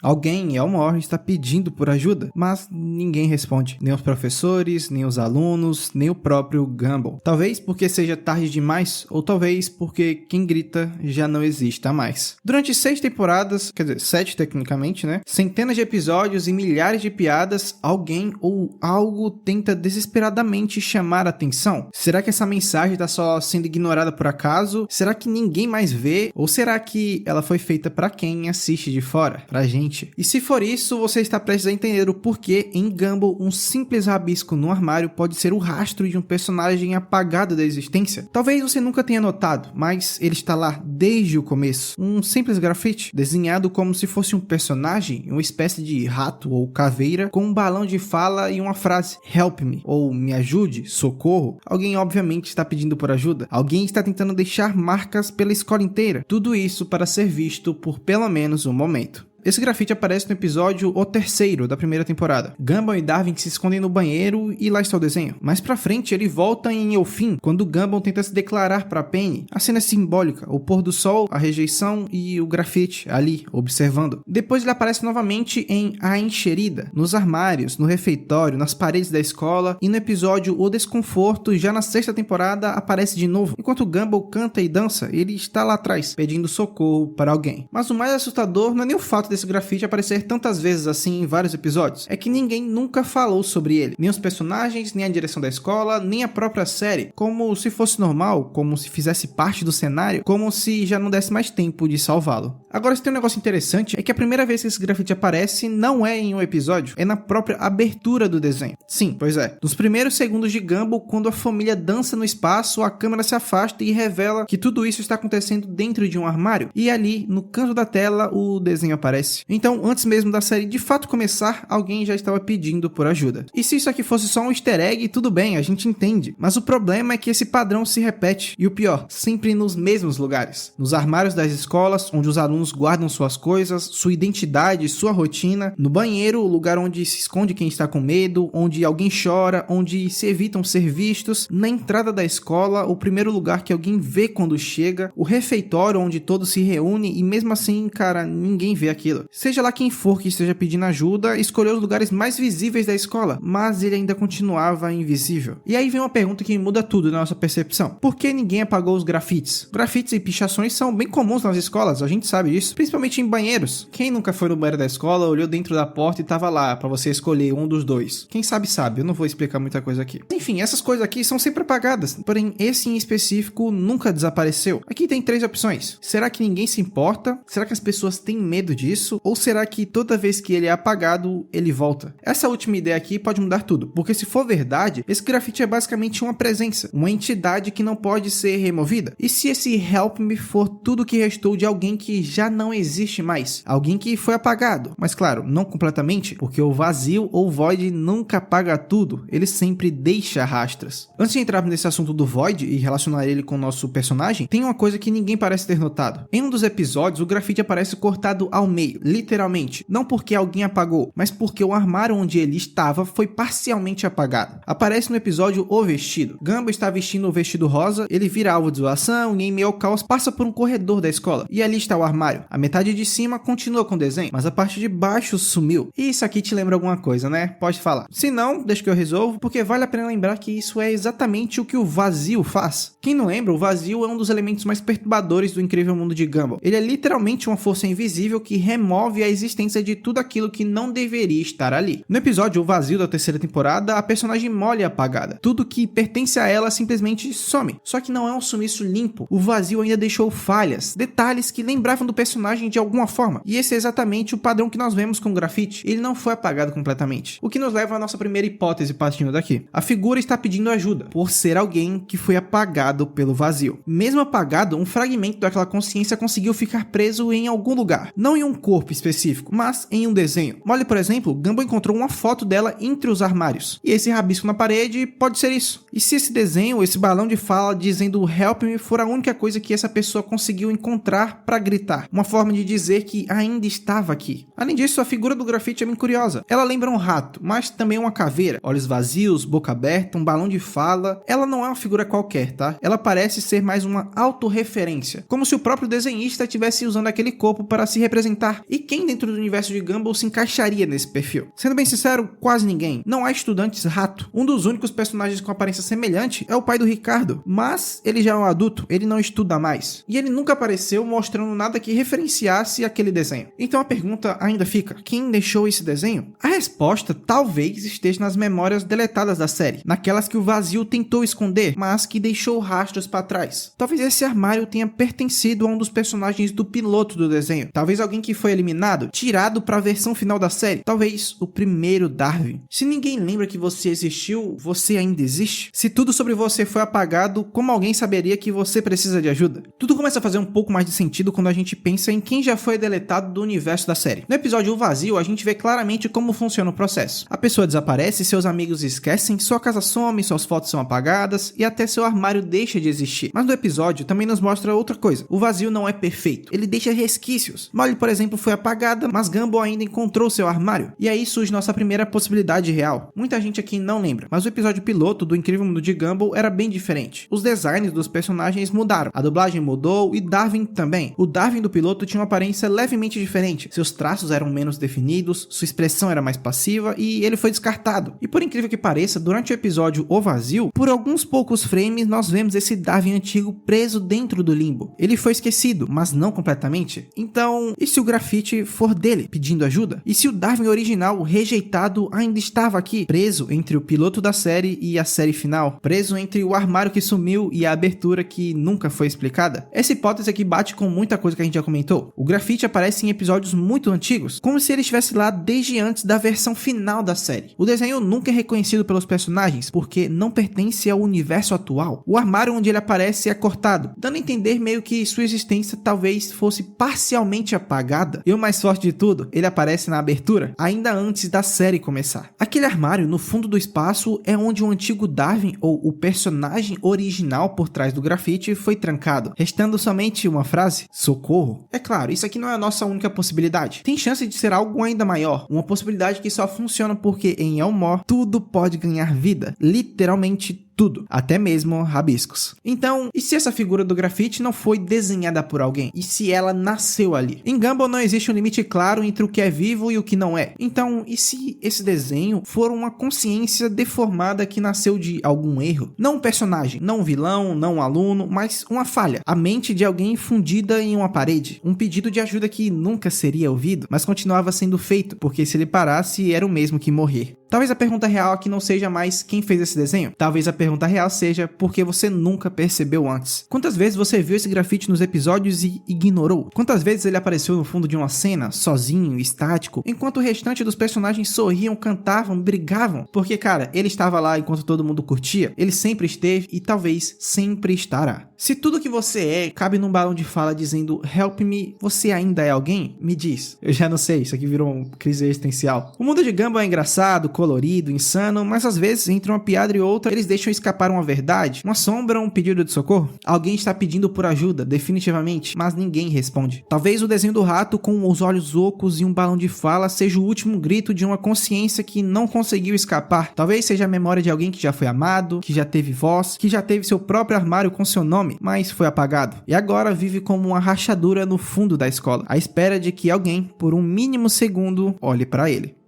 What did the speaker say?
Alguém em Elmore está pedindo por ajuda, mas ninguém responde. Nem os professores, nem os alunos, nem o próprio Gumball. Talvez porque seja tarde demais, ou talvez porque quem grita já não exista mais. Durante 6 temporadas, quer dizer, 7 tecnicamente, né? Centenas de episódios e milhares de piadas, alguém ou algo tenta desesperadamente chamar a atenção. Será que essa mensagem está só sendo ignorada por acaso? Será que ninguém mais vê? Ou será que ela foi feita para quem assiste de fora? Pra gente? E se for isso, você está prestes a entender o porquê em Gumball um simples rabisco no armário pode ser o rastro de um personagem apagado da existência. Talvez você nunca tenha notado, mas ele está lá desde o começo. Um simples grafite, desenhado como se fosse um personagem, uma espécie de rato ou caveira, com um balão de fala e uma frase, "Help me", ou "Me ajude", "Socorro". Alguém obviamente está pedindo por ajuda. Alguém está tentando deixar marcas pela escola inteira. Tudo isso para ser visto por pelo menos um momento. Esse grafite aparece no episódio O Terceiro da primeira temporada. Gumball e Darwin se escondem no banheiro e lá está o desenho. Mais pra frente ele volta em O Fim, quando Gumball tenta se declarar pra Penny. A cena é simbólica, o pôr do sol, a rejeição e o grafite ali, observando. Depois ele aparece novamente em A Enxerida, nos armários, no refeitório, nas paredes da escola, e no episódio O Desconforto, já na sexta temporada, aparece de novo. Enquanto Gumball canta e dança, ele está lá atrás, pedindo socorro para alguém. Mas o mais assustador não é nem o fato desse grafite aparecer tantas vezes assim em vários episódios, é que ninguém nunca falou sobre ele, nem os personagens, nem a direção da escola, nem a própria série, como se fosse normal, como se fizesse parte do cenário, como se já não desse mais tempo de salvá-lo. Agora, se tem um negócio interessante, é que a primeira vez que esse grafite aparece não é em um episódio, é na própria abertura do desenho. Sim, pois é. Nos primeiros segundos de Gumball, quando a família dança no espaço, a câmera se afasta e revela que tudo isso está acontecendo dentro de um armário, e ali, no canto da tela, o desenho aparece. Então, antes mesmo da série de fato começar, alguém já estava pedindo por ajuda. E se isso aqui fosse só um easter egg, tudo bem, a gente entende. Mas o problema é que esse padrão se repete. E o pior, sempre nos mesmos lugares. Nos armários das escolas, onde os alunos guardam suas coisas, sua identidade, sua rotina. No banheiro, o lugar onde se esconde quem está com medo, onde alguém chora, onde se evitam ser vistos. Na entrada da escola, o primeiro lugar que alguém vê quando chega. O refeitório, onde todos se reúnem e mesmo assim, cara, ninguém vê aquilo. Seja lá quem for que esteja pedindo ajuda, escolheu os lugares mais visíveis da escola, mas ele ainda continuava invisível. E aí vem uma pergunta que muda tudo na nossa percepção. Por que ninguém apagou os grafites? Grafites e pichações são bem comuns nas escolas, a gente sabe disso, principalmente em banheiros. Quem nunca foi no banheiro da escola, olhou dentro da porta e tava lá, pra você escolher um dos dois? Quem sabe, eu não vou explicar muita coisa aqui. Enfim, essas coisas aqui são sempre apagadas, porém esse em específico nunca desapareceu. Aqui tem 3 opções. Será que ninguém se importa? Será que as pessoas têm medo disso? Ou será que toda vez que ele é apagado, ele volta? Essa última ideia aqui pode mudar tudo, porque se for verdade, esse grafite é basicamente uma presença, uma entidade que não pode ser removida. E se esse Help Me for tudo que restou de alguém que já não existe mais? Alguém que foi apagado, mas claro, não completamente, porque o vazio ou Void nunca apaga tudo, ele sempre deixa rastros. Antes de entrar nesse assunto do Void e relacionar ele com o nosso personagem, tem uma coisa que ninguém parece ter notado. Em um dos episódios, o grafite aparece cortado ao meio, literalmente, não porque alguém apagou, mas porque o armário onde ele estava foi parcialmente apagado. Aparece no episódio O Vestido. Gumball está vestindo o vestido rosa, ele vira alvo de zoação e em meio ao caos passa por um corredor da escola, e ali está o armário. A metade de cima continua com o desenho, mas a parte de baixo sumiu. E isso aqui te lembra alguma coisa, né? Pode falar. Se não, deixa que eu resolvo, porque vale a pena lembrar que isso é exatamente o que o vazio faz. Quem não lembra, o vazio é um dos elementos mais perturbadores do incrível mundo de Gumball. Ele é literalmente uma força invisível que remove a existência de tudo aquilo que não deveria estar ali. No episódio O Vazio da terceira temporada, a personagem Molly é apagada. Tudo que pertence a ela simplesmente some. Só que não é um sumiço limpo. O vazio ainda deixou falhas, detalhes que lembravam do personagem de alguma forma. E esse é exatamente o padrão que nós vemos com o grafite. Ele não foi apagado completamente. O que nos leva à nossa primeira hipótese partindo daqui. A figura está pedindo ajuda, por ser alguém que foi apagado pelo vazio. Mesmo apagado, um fragmento daquela consciência conseguiu ficar preso em algum lugar. Não em um corpo específico, mas em um desenho. Molly, por exemplo, Gumball encontrou uma foto dela entre os armários. E esse rabisco na parede pode ser isso. E se esse desenho, esse balão de fala dizendo Help Me for a única coisa que essa pessoa conseguiu encontrar para gritar? Uma forma de dizer que ainda estava aqui. Além disso, a figura do grafite é bem curiosa. Ela lembra um rato, mas também uma caveira. Olhos vazios, boca aberta, um balão de fala. Ela não é uma figura qualquer, tá? Ela parece ser mais uma autorreferência. Como se o próprio desenhista estivesse usando aquele corpo para se representar. estudar. E quem dentro do universo de Gumball se encaixaria nesse perfil? Sendo bem sincero, quase ninguém. Não há estudantes rato. Um dos únicos personagens com aparência semelhante é o pai do Ricardo, mas ele já é um adulto, ele não estuda mais. E ele nunca apareceu mostrando nada que referenciasse aquele desenho. Então a pergunta ainda fica, quem deixou esse desenho? A resposta talvez esteja nas memórias deletadas da série, naquelas que o vazio tentou esconder, mas que deixou rastros para trás. Talvez esse armário tenha pertencido a um dos personagens do piloto do desenho. Talvez alguém que foi eliminado, tirado para a versão final da série. Talvez o primeiro Darwin. Se ninguém lembra que você existiu, você ainda existe? Se tudo sobre você foi apagado, como alguém saberia que você precisa de ajuda? Tudo começa a fazer um pouco mais de sentido quando a gente pensa em quem já foi deletado do universo da série. No episódio O Vazio, a gente vê claramente como funciona o processo. A pessoa desaparece, seus amigos esquecem, sua casa some, suas fotos são apagadas e até seu armário deixa de existir. Mas no episódio também nos mostra outra coisa. O vazio não é perfeito, ele deixa resquícios. Molly, por exemplo, foi apagada, mas Gumball ainda encontrou seu armário. E aí surge nossa primeira possibilidade real. Muita gente aqui não lembra, mas o episódio piloto do Incrível Mundo de Gumball era bem diferente. Os designs dos personagens mudaram, a dublagem mudou e Darwin também. O Darwin do piloto tinha uma aparência levemente diferente, seus traços eram menos definidos, sua expressão era mais passiva e ele foi descartado. E por incrível que pareça, durante o episódio O Vazio, por alguns poucos frames nós vemos esse Darwin antigo preso dentro do limbo. Ele foi esquecido, mas não completamente. Então, e se o grafite for dele, pedindo ajuda? E se o Darwin original, rejeitado, ainda estava aqui, preso entre o piloto da série e a série final? Preso entre o armário que sumiu e a abertura que nunca foi explicada? Essa hipótese aqui bate com muita coisa que a gente já comentou. O grafite aparece em episódios muito antigos, como se ele estivesse lá desde antes da versão final da série. O desenho nunca é reconhecido pelos personagens, porque não pertence ao universo atual. O armário onde ele aparece é cortado, dando a entender meio que sua existência talvez fosse parcialmente apagada. E o mais forte de tudo, ele aparece na abertura, ainda antes da série começar. Aquele armário no fundo do espaço é onde o antigo Darwin, ou o personagem original por trás do grafite, foi trancado, restando somente uma frase: socorro. É claro, isso aqui não é a nossa única possibilidade. Tem chance de ser algo ainda maior, uma possibilidade que só funciona porque em Elmore tudo pode ganhar vida, literalmente tudo, até mesmo rabiscos. Então, e se essa figura do grafite não foi desenhada por alguém? E se ela nasceu ali? Em Gumball não existe um limite claro entre o que é vivo e o que não é. Então, e se esse desenho for uma consciência deformada que nasceu de algum erro? Não um personagem, não um vilão, não um aluno, mas uma falha. A mente de alguém fundida em uma parede. Um pedido de ajuda que nunca seria ouvido, mas continuava sendo feito, porque se ele parasse, era o mesmo que morrer. Talvez a pergunta real aqui não seja mais quem fez esse desenho. Talvez a pergunta real seja porque você nunca percebeu antes. Quantas vezes você viu esse grafite nos episódios e ignorou? Quantas vezes ele apareceu no fundo de uma cena, sozinho, estático, enquanto o restante dos personagens sorriam, cantavam, brigavam? Porque, cara, ele estava lá enquanto todo mundo curtia, ele sempre esteve e talvez sempre estará. Se tudo que você é cabe num balão de fala dizendo "Help me", você ainda é alguém? Me diz. Eu já não sei, isso aqui virou uma crise existencial. O mundo de Gumball é engraçado, colorido, insano, mas às vezes entre uma piada e outra eles deixam escapar uma verdade, uma sombra, um pedido de socorro. Alguém está pedindo por ajuda, definitivamente, mas ninguém responde. Talvez o desenho do rato com os olhos ocos e um balão de fala seja o último grito de uma consciência que não conseguiu escapar. Talvez seja a memória de alguém que já foi amado, que já teve voz, que já teve seu próprio armário com seu nome, mas foi apagado. E agora vive como uma rachadura no fundo da escola, à espera de que alguém, por um mínimo segundo, olhe para ele.